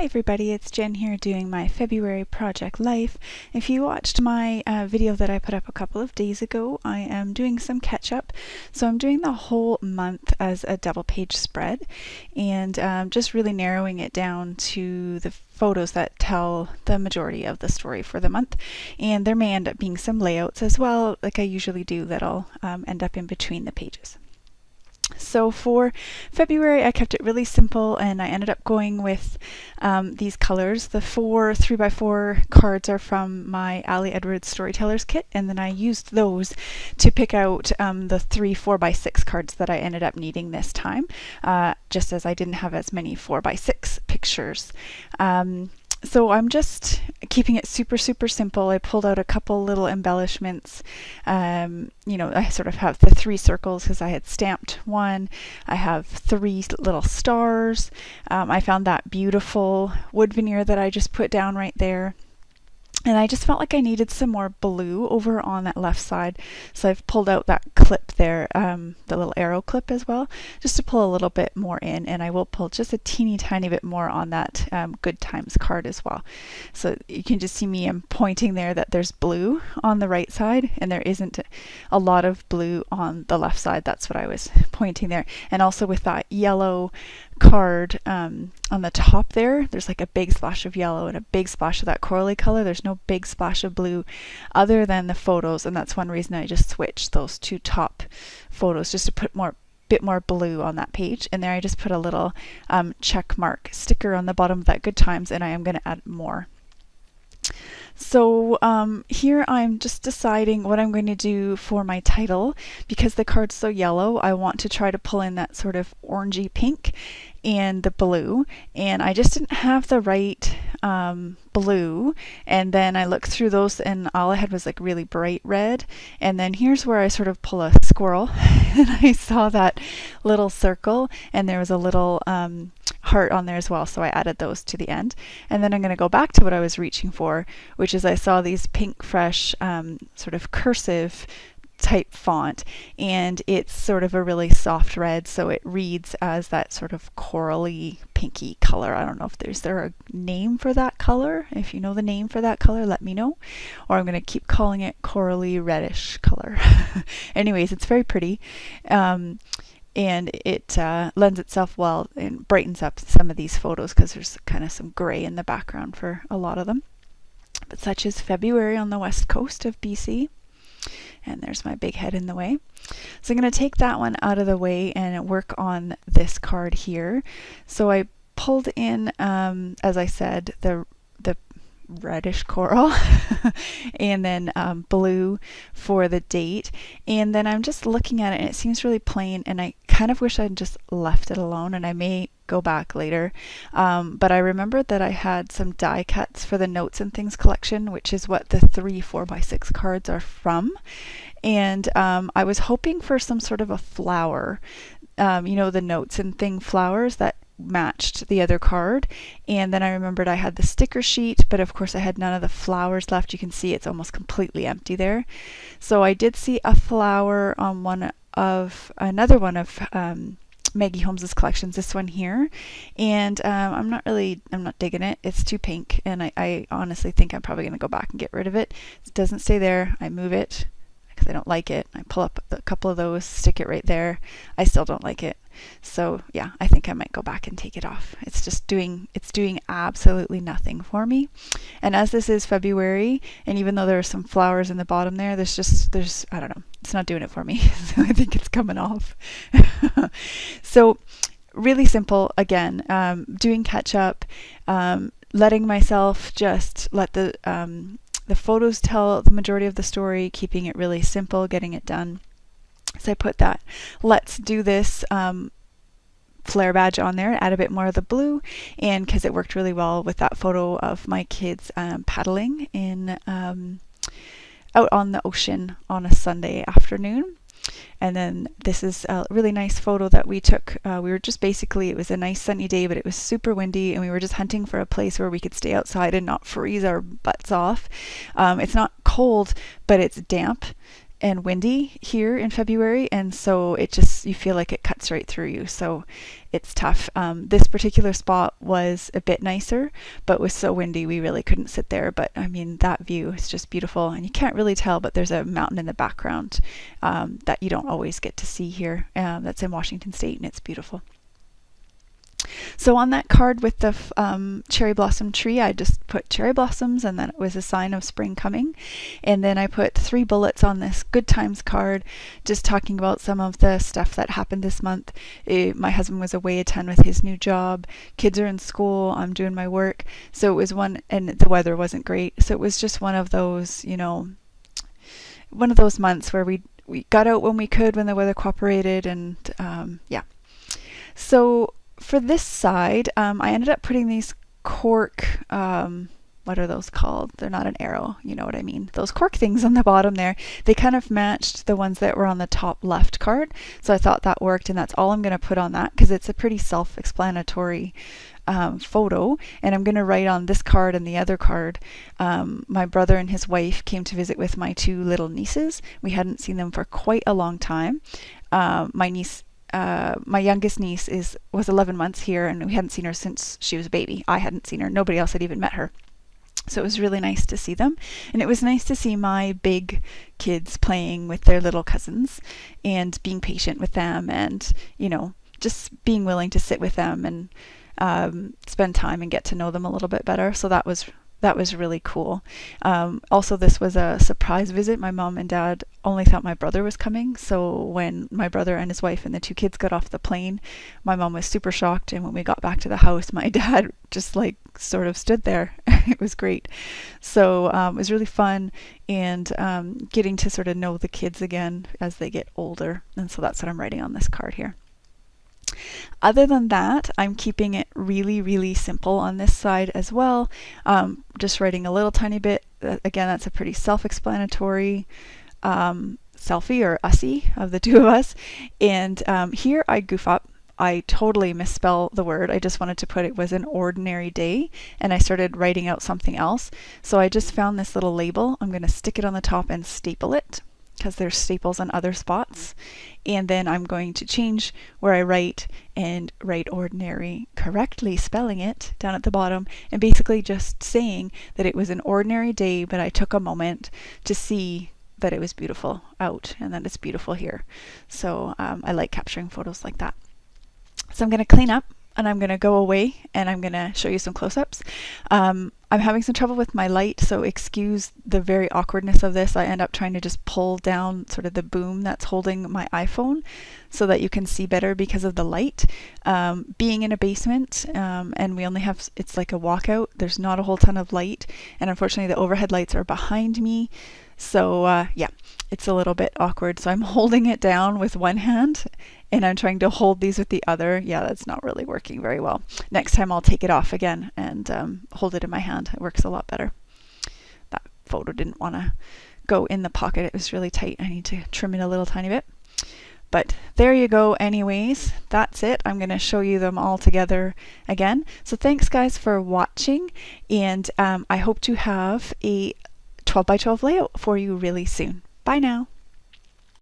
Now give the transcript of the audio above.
Hi everybody, it's Jen here doing my February Project Life. If you watched my video that I put up a couple of days ago, I am doing some catch up. So I'm doing the whole month as a double page spread and just really narrowing it down to the photos that tell the majority of the story for the month. And there may end up being some layouts as well, like I usually do, that'll end up in between the pages. So for February, I kept it really simple and I ended up going with these colors. The 4 3x4 cards are from my Ali Edwards Storytellers kit, and then I used those to pick out the 3 4x6 cards that I ended up needing this time, just as I didn't have as many 4x6 pictures. So I'm just keeping it super simple. I pulled out a couple little embellishments. I sort of have the 3 circles because I had stamped one. I have 3 little stars. I found that beautiful wood veneer that I just put down right there. And I just felt like I needed some more blue over on that left side. So I've pulled out that clip there, the little arrow clip as well, just to pull a little bit more in. And I will pull just a teeny tiny bit more on that Good Times card as well. So you can just see me, I'm pointing there that there's blue on the right side and there isn't a lot of blue on the left side. That's what I was pointing there. And also with that yellow card on the top there's like a big splash of yellow and a big splash of that corally color. There's no big splash of blue other than the photos, and that's one reason I just switched those 2 top photos just to put bit more blue on that page. And there I just put a little check mark sticker on the bottom of that Good Times, and I am going to add more. So here I'm just deciding what I'm going to do for my title. Because the card's so yellow, I want to try to pull in that sort of orangey pink and the blue, and I just didn't have the right blue. And then I looked through those and all I had was like really bright red. And then here's where I sort of pull a squirrel and I saw that little circle and there was a little heart on there as well, so I added those to the end. And then I'm going to go back to what I was reaching for, which is I saw these Pink Fresh sort of cursive type font, and it's sort of a really soft red, so it reads as that sort of corally pinky color. I don't know if is there a name for that color. If you know the name for that color, let me know, or I'm going to keep calling it corally reddish color. Anyways, it's very pretty. And it lends itself well and brightens up some of these photos because there's kind of some gray in the background for a lot of them. But such is February on the west coast of BC. And there's my big head in the way. So I'm going to take that one out of the way and work on this card here. So I pulled in, as I said, the reddish coral and then blue for the date. And then I'm just looking at it and it seems really plain, and I kind of wish I'd just left it alone, and I may go back later. But I remembered that I had some die cuts for the Notes and Things collection, which is what the 3 4x6 cards are from. And I was hoping for some sort of a flower, the Notes and Thing flowers that matched the other card. And then I remembered I had the sticker sheet, but of course I had none of the flowers left. You can see it's almost completely empty there. So I did see a flower on another one of Maggie Holmes's collections, this one here, and I'm not digging it. It's too pink, and I honestly think I'm probably going to go back and get rid of it. It doesn't stay there. I move it because I don't like it. I pull up a couple of those, stick it right there. I still don't like it. So yeah, I think I might go back and take it off. It's doing absolutely nothing for me. And as this is February, and even though there are some flowers in the bottom there, there's I don't know, it's not doing it for me. So I think it's coming off. So really simple again, doing catch up, letting myself just let the photos tell the majority of the story, keeping it really simple, getting it done. So I put that "Let's Do This" flare badge on there, add a bit more of the blue, and because it worked really well with that photo of my kids paddling in out on the ocean on a Sunday afternoon. And then this is a really nice photo that we took. We were just it was a nice sunny day, but it was super windy, and we were just hunting for a place where we could stay outside and not freeze our butts off. It's not cold, but it's damp. and windy here in February, and so it just, you feel like it cuts right through you, so it's tough. This particular spot was a bit nicer, but was so windy we really couldn't sit there. But I mean, that view is just beautiful, and you can't really tell, but there's a mountain in the background that you don't always get to see here. That's in Washington State, and it's beautiful. So on that card with the cherry blossom tree, I just put cherry blossoms, and then it was a sign of spring coming. And then I put 3 bullets on this good times card, just talking about some of the stuff that happened this month. My husband was away a ton with his new job. Kids are in school. I'm doing my work. So it was one, and the weather wasn't great. So it was just one of those, one of those months where we got out when we could, when the weather cooperated, and yeah. So for this side, I ended up putting these cork, what are those called? They're not an arrow, you know what I mean. Those cork things on the bottom there, they kind of matched the ones that were on the top left card. So I thought that worked, and that's all I'm going to put on that because it's a pretty self-explanatory photo. And I'm going to write on this card and the other card. My brother and his wife came to visit with my 2 little nieces. We hadn't seen them for quite a long time. My youngest niece was 11 months here, and we hadn't seen her since she was a baby. I hadn't seen her. Nobody else had even met her. So it was really nice to see them. And it was nice to see my big kids playing with their little cousins and being patient with them, and, just being willing to sit with them and spend time and get to know them a little bit better. So that was really cool. Also, this was a surprise visit. My mom and dad only thought my brother was coming. So when my brother and his wife and the 2 kids got off the plane, my mom was super shocked. And when we got back to the house, my dad just sort of stood there. It was great. So it was really fun, and getting to sort of know the kids again as they get older. And so that's what I'm writing on this card here. Other than that, I'm keeping it really, really simple on this side as well. Just writing a little tiny bit. Again, that's a pretty self-explanatory selfie or ussie of the 2 of us. And here I goof up. I totally misspell the word. I just wanted to put it was an ordinary day, and I started writing out something else. So I just found this little label. I'm going to stick it on the top and staple it, because there's staples on other spots. And then I'm going to change where I write and write ordinary, correctly spelling it down at the bottom, and basically just saying that it was an ordinary day, but I took a moment to see that it was beautiful out and that it's beautiful here. So I like capturing photos like that. So I'm going to clean up, and I'm going to go away, and I'm going to show you some close-ups. I'm having some trouble with my light, so excuse the very awkwardness of this. I end up trying to just pull down sort of the boom that's holding my iPhone so that you can see better because of the light. Being in a basement, and we only have, it's like a walkout, there's not a whole ton of light, and unfortunately the overhead lights are behind me. So yeah, it's a little bit awkward. So I'm holding it down with one hand, and I'm trying to hold these with the other. Yeah, that's not really working very well. Next time I'll take it off again and hold it in my hand. It works a lot better. That photo didn't want to go in the pocket. It was really tight. I need to trim it a little tiny bit. But there you go anyways. That's it. I'm going to show you them all together again. So thanks guys for watching, and I hope to have a 12 by 12 layout for you really soon. Bye now.